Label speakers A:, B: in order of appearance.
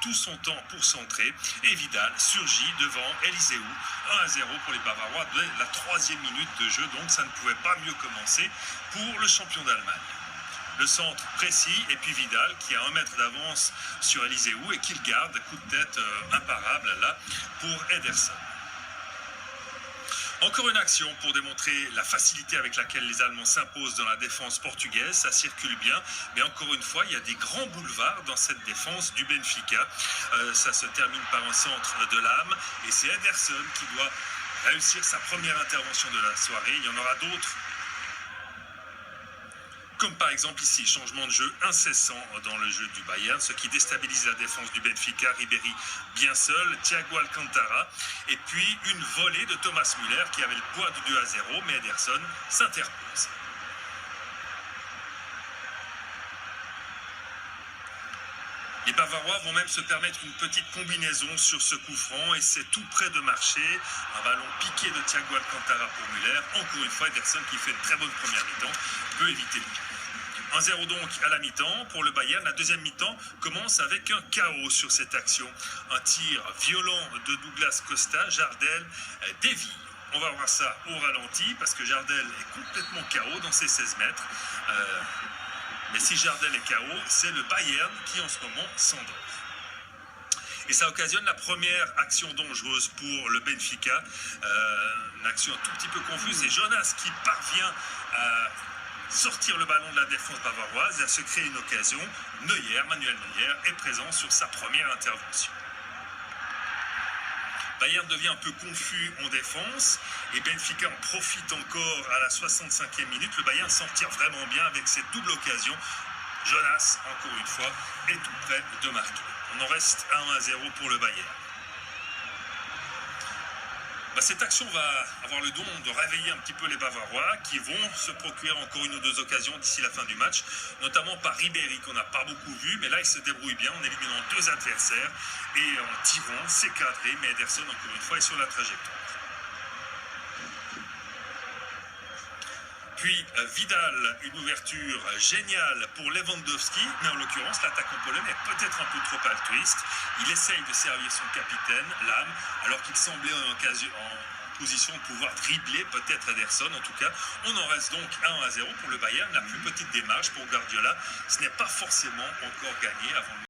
A: tout son temps pour centrer et Vidal surgit devant Eliseu. 1-0 pour les Bavarois dès la 3e minute de jeu, donc ça ne pouvait pas mieux commencer pour le champion d'Allemagne. Le centre précis et puis Vidal qui a 1 mètre d'avance sur Eliseu et qui le garde, coup de tête imparable là pour Ederson. Encore une action pour démontrer la facilité avec laquelle les Allemands s'imposent dans la défense portugaise. Ça circule bien, mais encore une fois, il y a des grands boulevards dans cette défense du Benfica. Ça se termine par un centre de l'âme et c'est Ederson qui doit réussir sa première intervention de la soirée. Il y en aura d'autres, comme par exemple ici, changement de jeu incessant dans le jeu du Bayern, ce qui déstabilise la défense du Benfica. Ribéry bien seul, Thiago Alcantara, et puis une volée de Thomas Müller qui avait le poids du 2-0, mais Ederson s'interpose. Les Bavarois vont même se permettre une petite combinaison sur ce coup franc et c'est tout près de marcher. Un ballon piqué de Thiago Alcantara pour Müller. Encore une fois, Ederson qui fait de très bonne première mi-temps peut éviter le but. 1-0 donc à la mi-temps pour le Bayern. La deuxième mi-temps commence avec un chaos sur cette action. Un tir violent de Douglas Costa, Jardel dévie. On va voir ça au ralenti parce que Jardel est complètement KO dans ses 16 mètres. Mais si Jardel est KO, c'est le Bayern qui en ce moment s'endort. Et ça occasionne la première action dangereuse pour le Benfica. Une action un tout petit peu confuse. C'est Jonas qui parvient à sortir le ballon de la défense bavaroise et à se créer une occasion. Manuel Neuer est présent sur sa première intervention. Bayern devient un peu confus en défense et Benfica en profite encore à la 65e minute. Le Bayern s'en tire vraiment bien avec cette double occasion. Jonas, encore une fois, est tout près de marquer. On en reste à 1-0 pour le Bayern. Cette action va avoir le don de réveiller un petit peu les Bavarois qui vont se procurer encore une ou deux occasions d'ici la fin du match, notamment par Ribéry qu'on n'a pas beaucoup vu, mais là il se débrouille bien en éliminant 2 adversaires et en tirant, c'est cadré, mais Ederson encore une fois est sur la trajectoire. Puis Vidal, une ouverture géniale pour Lewandowski, mais en l'occurrence l'attaquant polonais est peut-être un peu trop altruiste. Il essaye de servir son capitaine, Lahm, alors qu'il semblait en position de pouvoir dribbler peut-être Ederson. En tout cas, on en reste donc à 1-0 pour le Bayern. La plus petite démarche pour Guardiola, ce n'est pas forcément encore gagné avant le